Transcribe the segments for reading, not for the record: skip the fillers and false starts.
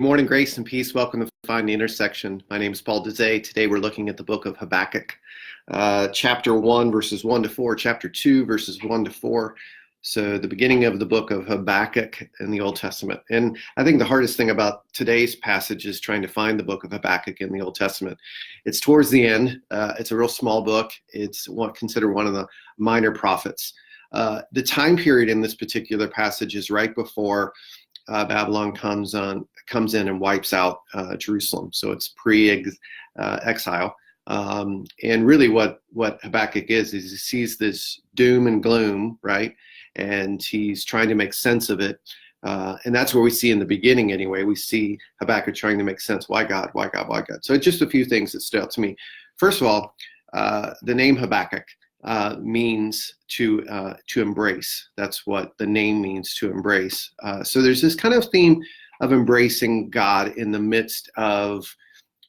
Morning, grace and peace. Welcome to Find the Intersection. My name is Paul Dezay. Today we're looking at the book of Habakkuk, chapter 1, verses 1 to 4, chapter 2, verses 1 to 4. So the beginning of the book of Habakkuk in the Old Testament. And I think the hardest thing about today's passage is trying to find the book of Habakkuk in the Old Testament. It's towards the end. It's a real small book. It's considered one of the minor prophets. The time period in this particular passage is right before Babylon comes in and wipes out Jerusalem. So it's pre-exile. And really what Habakkuk is he sees this doom and gloom, right? And he's trying to make sense of it. And that's where we see in the beginning anyway, we see Habakkuk trying to make sense. Why God? Why God? Why God? So just a few things that stood out to me. First of all, the name Habakkuk means to embrace. That's what the name means, to embrace. So there's this kind of theme of embracing God in the midst of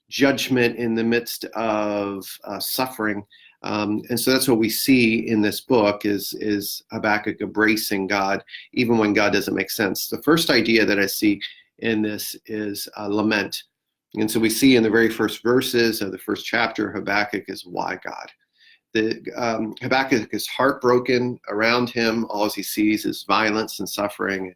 judgment, in the midst of suffering. And so that's what we see in this book is Habakkuk embracing God, even when God doesn't make sense. The first idea that I see in this is lament. And so we see in the very first verses of the first chapter, Habakkuk is why God. Habakkuk is heartbroken around him. All he sees is violence and suffering.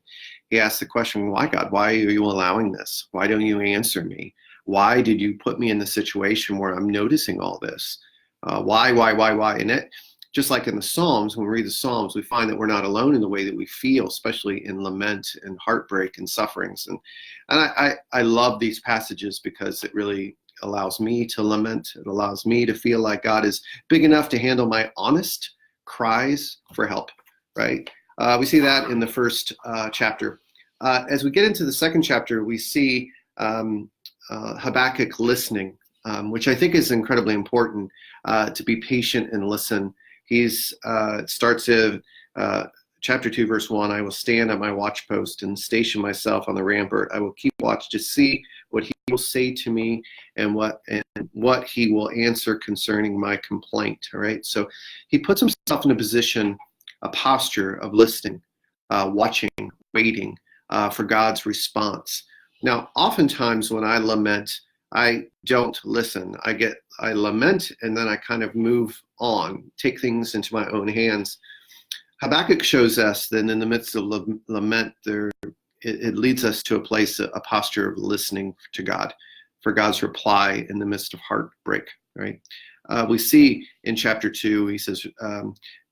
He asks the question, why God? Why are you allowing this? Why don't you answer me? Why did you put me in the situation where I'm noticing all this? Why? And it, just like in the Psalms, when we read the Psalms, we find that we're not alone in the way that we feel, especially in lament and heartbreak and sufferings. And I love these passages because it really allows me to lament. It allows me to feel like God is big enough to handle my honest cries for help, right? We see that in the first chapter. As we get into the second chapter, we see Habakkuk listening, which I think is incredibly important, to be patient and listen. It starts in chapter 2, verse 1, I will stand at my watchpost and station myself on the rampart. I will keep watch to see what he will say to me and what he will answer concerning my complaint. All right. So he puts himself in a posture of listening, watching, waiting for God's response. Now, oftentimes when I lament, I don't listen. I lament and then I kind of move on, take things into my own hands. Habakkuk shows us that in the midst of lament, it leads us to a posture of listening to God, for God's reply in the midst of heartbreak, right? We see in chapter 2, he says,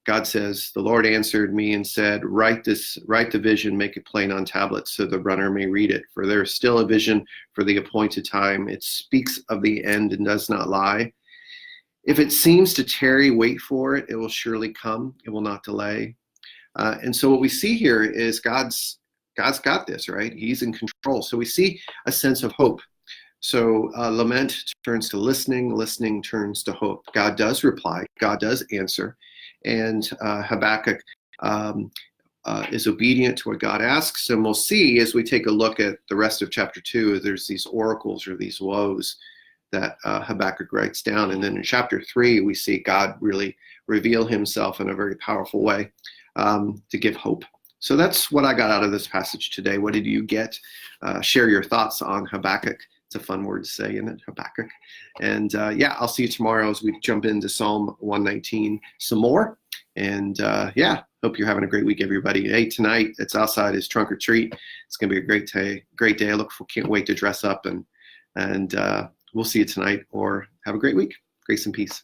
God says, the Lord answered me and said, write the vision, make it plain on tablets so the runner may read it. For there is still a vision for the appointed time. It speaks of the end and does not lie. If it seems to tarry, wait for it. It will surely come. It will not delay. And so what we see here is God's got this, right? He's in control. So we see a sense of hope. So lament turns to listening. Listening turns to hope. God does reply. God does answer. And Habakkuk is obedient to what God asks. And we'll see as we take a look at the rest of chapter 2, there's these oracles or these woes that Habakkuk writes down. And then in chapter 3, we see God really reveal himself in a very powerful way to give hope. So that's what I got out of this passage today. What did you get? Share your thoughts on Habakkuk. It's a fun word to say, isn't it? Habakkuk. And I'll see you tomorrow as we jump into Psalm 119 some more. And hope you're having a great week, everybody. Hey, tonight it's outside, it's trunk or treat. It's going to be a great day. Can't wait to dress up and we'll see you tonight, or have a great week. Grace and peace.